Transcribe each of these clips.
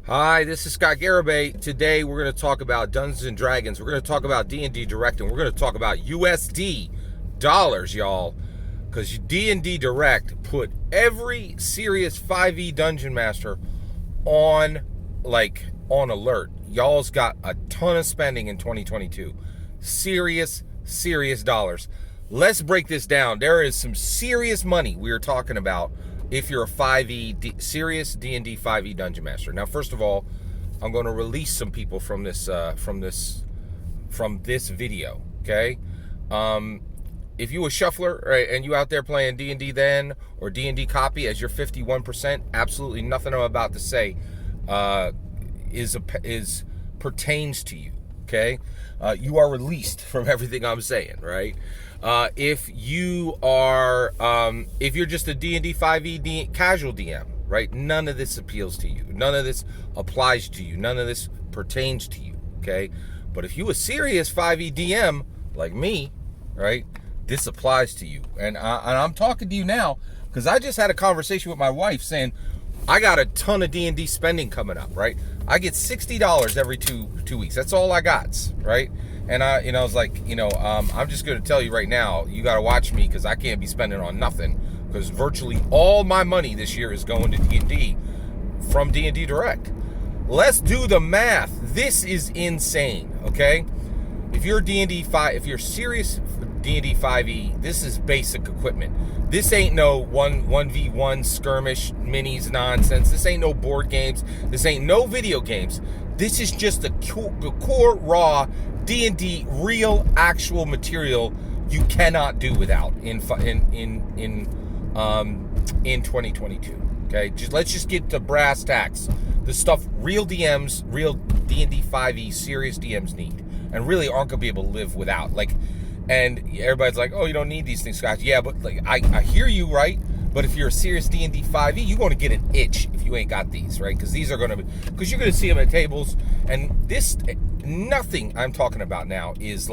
Hi, this is Scott Garibay. Today we're going to talk about Dungeons and Dragons. We're going to talk about D&D Direct, and we're going to talk about USD dollars, y'all. Because D&D Direct put every serious 5e dungeon master on alert. Y'all's got a ton of spending in 2022. Serious dollars. Let's break this down. There is some serious money we are talking about if you're a 5e serious D&D 5e dungeon master. Now, first of all, I'm going to release some people from this video. Okay, if you a shuffler, right, and you out there playing D&D then or D&D copy as your 51%, absolutely nothing I'm about to say pertains to you. Okay, you are released from everything I'm saying, right? If you are, if you're just a D&D 5e casual DM, right? None of this appeals to you. None of this applies to you. None of this pertains to you. Okay, but if you a serious 5e DM like me, right? This applies to you, and I'm talking to you now because I just had a conversation with my wife saying I got a ton of D&D spending coming up, right? I get $60 every two weeks. That's all I got, right? And I was like, I'm just going to tell you right now, you got to watch me because I can't be spending on nothing because virtually all my money this year is going to D&D from D&D Direct. Let's do the math. This is insane, okay? If you're if you're serious D&D 5e, this is basic equipment. This ain't no 1v1 skirmish minis nonsense. This ain't no board games. This ain't no video games. This is just the core raw D&D real actual material you cannot do without in 2022. Okay, let's just get to brass tacks. The stuff real DMs, real D&D 5e serious DMs need, and really aren't gonna be able to live without. And everybody's like, oh, you don't need these things, Scott. Yeah, but I hear you, right? But if you're a serious D&D 5e, you're going to get an itch if you ain't got these, right? Because these are going to be, because you're going to see them at tables. And nothing I'm talking about now is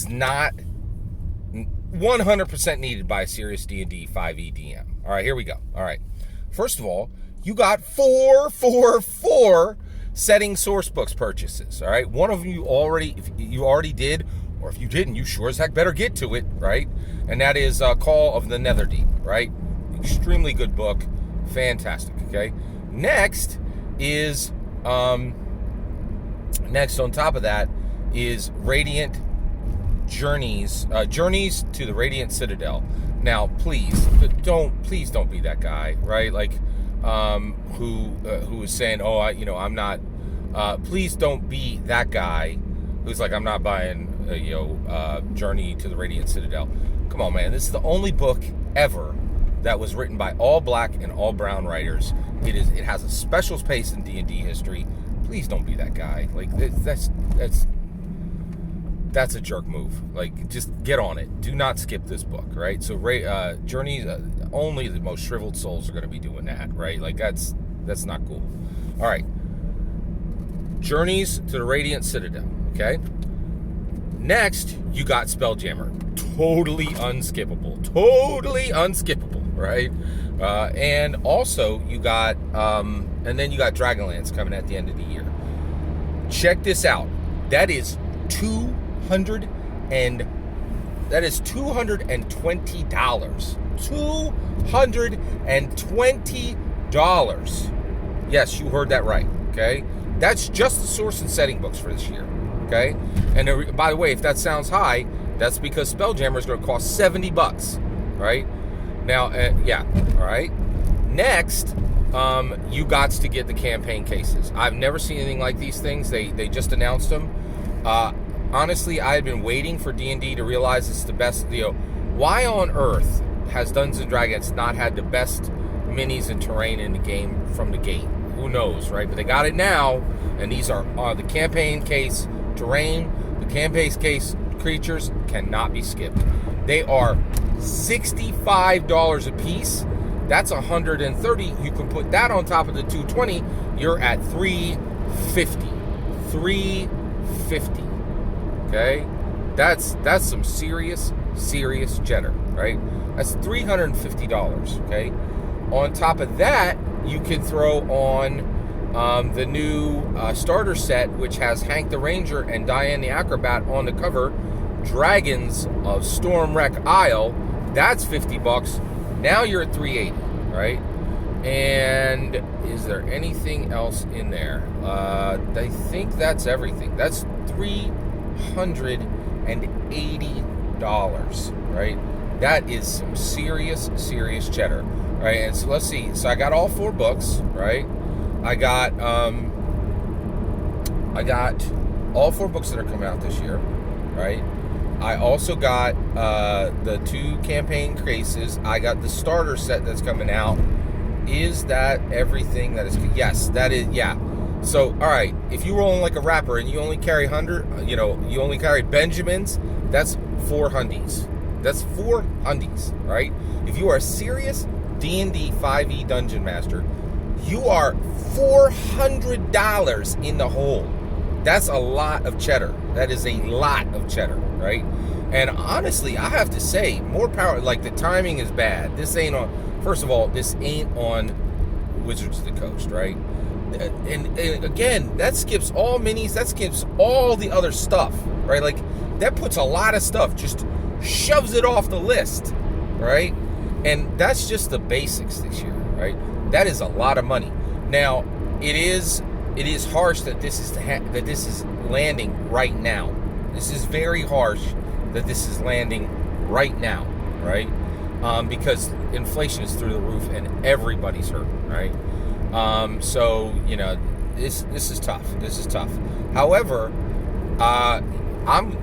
not 100% needed by a serious D&D 5e DM. All right, here we go. All right. First of all, you got four setting source books purchases. All right. One of them if you already did, or if you didn't, you sure as heck better get to it, right? And that is Call of the Netherdeep, right? Extremely good book. Fantastic, okay? Next on top of that is Radiant Journeys to the Radiant Citadel. Now, please don't be that guy, right? Who is saying, oh, I'm not, please don't be that guy who's like, I'm not buying Journey to the Radiant Citadel. Come on, man. This is the only book ever that was written by all black and all brown writers. It has a special space in D&D history. Please don't be that guy. That's a jerk move. Just get on it. Do not skip this book, right? So Journey, only the most shriveled souls are going to be doing that, right? That's not cool. All right. Journeys to the Radiant Citadel, okay? Next, you got Spelljammer. Totally unskippable, right? And also you got, and then you got Dragonlance coming at the end of the year. Check this out. That is $220. $220. Yes, you heard that right. Okay, that's just the source and setting books for this year. Okay, and by the way, if that sounds high, that's because Spelljammer is going to cost $70, right? Now, yeah, all right. Next, you got to get the campaign cases. I've never seen anything like these things. They just announced them. Honestly, I had been waiting for D&D to realize it's the best. Why on earth has Dungeons and Dragons not had the best minis and terrain in the game from the gate? Who knows, right? But they got it now, and these are the campaign case terrain, the campaign case creatures cannot be skipped. They are $65 a piece. That's $130. You can put that on top of the $220. You're at $350. $350. Okay, that's some serious cheddar, right? That's $350. Okay. On top of that, you can throw on the new starter set, which has Hank the Ranger and Diane the Acrobat on the cover, Dragons of Stormwreck Isle, that's $50. Now you're at $380, right? And is there anything else in there? I think that's everything. That's $380, right? That is some serious cheddar, right? And so let's see. So I got all 4 books, right? I got all 4 books that are coming out this year, right? I also got the 2 campaign cases. I got the starter set that's coming out. Is that everything that is? Yes, that is. Yeah. So, all right. If you roll like a rapper and you only carry 100, you only carry Benjamins, that's 4 hundies. That's 4 hundies, right? If you are a serious D&D 5e Dungeon Master, you are $400 in the hole. That's a lot of cheddar. That is a lot of cheddar, right? And honestly, I have to say, more power. Like, the timing is bad. This ain't on. First of all, this ain't on Wizards of the Coast, right? And again, that skips all minis. That skips all the other stuff, right? Like, that puts a lot of stuff, just shoves it off the list, right? And that's just the basics this year, right? That is a lot of money. Now, it is harsh that this is landing right now. This is very harsh that this is landing right now, right? Because inflation is through the roof and everybody's hurting, right? So this is tough. This is tough. However, I'm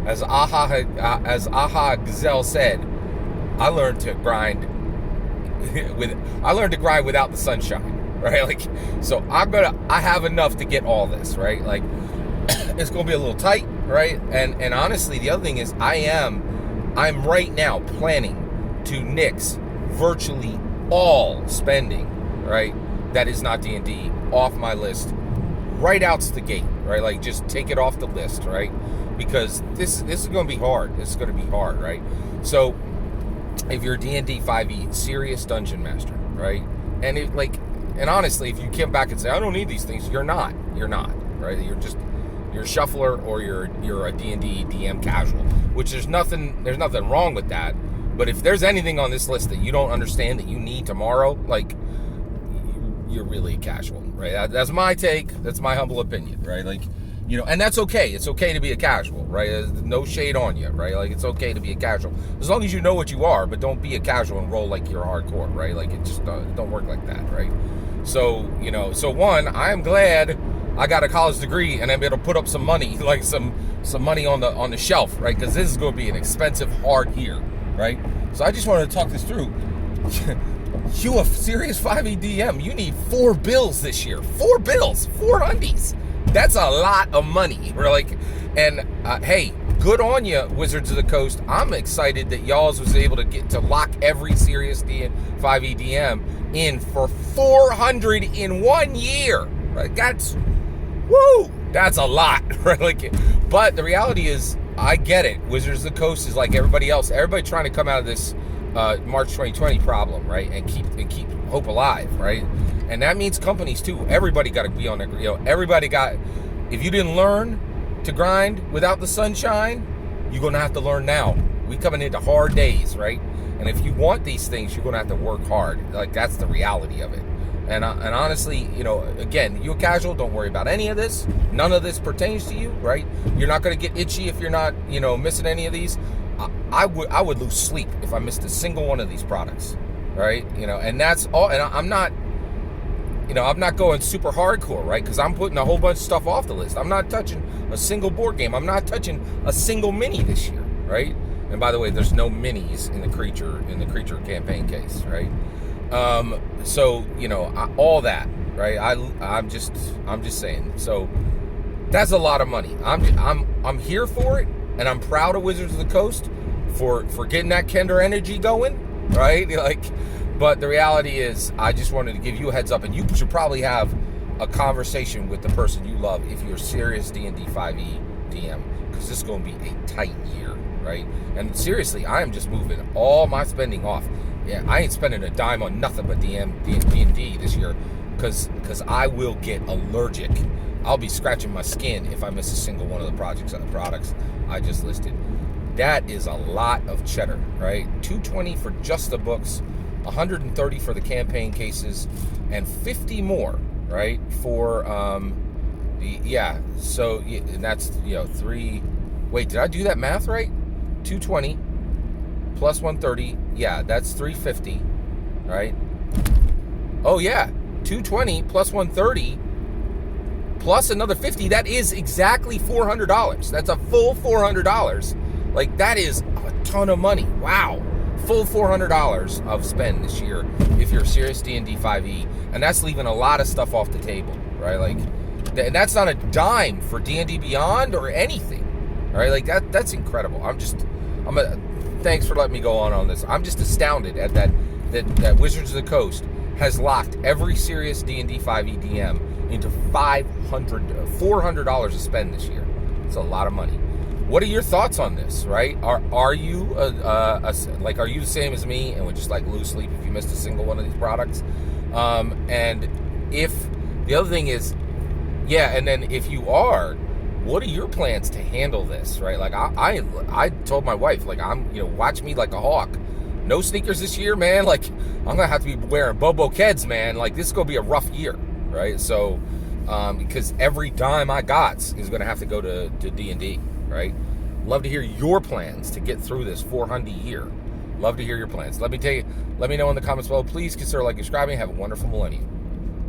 as Aha Gazelle said, I learned to grind without the sunshine, right? Like, so I have enough to get all this, right? Like, it's gonna be a little tight, right? And honestly, the other thing is I'm right now planning to nix virtually all spending, right? That is not D&D off my list right out the gate, right? Like, just take it off the list, right? Because this is going to be hard. This is going to be hard, right? So if you're a D&D 5e serious dungeon master, right? And honestly, if you come back and say, I don't need these things, you're not, right? You're a shuffler, or you're a D&D DM casual, which there's nothing wrong with that. But if there's anything on this list that you don't understand that you need tomorrow, like, you're really a casual, right? That's my take. That's my humble opinion, right? Like, and that's okay. It's okay to be a casual, right? There's no shade on you, right? Like, it's okay to be a casual as long as you know what you are, but don't be a casual and roll like you're hardcore, right? Like, it just don't work like that, right? So, so one, I am glad I got a college degree and I'm able to put up some money, like some money on the shelf, right? Because this is going to be an expensive, hard year, right? So I just wanted to talk this through. You a serious 5e DM, you need 4 bills this year. 4 bills, 4 undies. That's a lot of money. We're like, and hey, good on you, Wizards of the Coast. I'm excited that y'all was able to get to lock every serious 5e DM in for 400 in 1 year. Right? That's a lot, right? Like, but the reality is, I get it. Wizards of the Coast is like everybody else. Everybody trying to come out of this March 2020 problem, right? And keep hope alive, right? And that means companies too. Everybody got to be on their, everybody got. If you didn't learn to grind without the sunshine, you're gonna have to learn now. We coming into hard days, right? And if you want these things, you're gonna have to work hard. Like, that's the reality of it. And honestly, again, you're casual. Don't worry about any of this. None of this pertains to you, right? You're not gonna get itchy if you're not, missing any of these. I would lose sleep if I missed a single one of these products, right? And that's all. And I'm not going super hardcore, right? Because I'm putting a whole bunch of stuff off the list. I'm not touching a single board game. I'm not touching a single mini this year, right? And by the way, there's no minis in the creature campaign case, right? So all that, right? I'm just saying. So that's a lot of money. I'm here for it, and I'm proud of Wizards of the Coast for getting that Kender energy going, right? Like. But the reality is, I just wanted to give you a heads up, and you should probably have a conversation with the person you love if you're a serious D&D 5e DM, because this is going to be a tight year, right? And seriously, I am just moving all my spending off. Yeah, I ain't spending a dime on nothing but D&D this year. because I will get allergic. I'll be scratching my skin if I miss a single one of the products I just listed. That is a lot of cheddar, right? $220 for just the books, $130 for the campaign cases, and $50 more, right? For so and that's three. Wait, did I do that math right? $220 plus $130. Yeah, that's $350, right? Oh yeah, $220 plus $130 plus another $50. That is exactly $400. That's a full $400. Like, that is a ton of money. Wow. Full $400 of spend this year if you're a serious D&D 5e. And that's leaving a lot of stuff off the table, right? Like, and that's not a dime for D&D Beyond or anything, right? Like, that's incredible. Thanks for letting me go on this. I'm just astounded at that Wizards of the Coast has locked every serious D&D 5e DM into $400 to spend this year. It's a lot of money. What are your thoughts on this, right? Are you are you the same as me and would just like lose sleep if you missed a single one of these products? And if the other thing is, and then if you are, what are your plans to handle this, right? Like I told my wife, like, watch me like a hawk. No sneakers this year, man. Like, I'm gonna have to be wearing Bobo Keds, man. Like, this is gonna be a rough year, right? So, because every dime I got is gonna have to go to D&D. Right? Love to hear your plans to get through this 400 year. Love to hear your plans. Let me know in the comments below. Please consider subscribing. Have a wonderful millennium.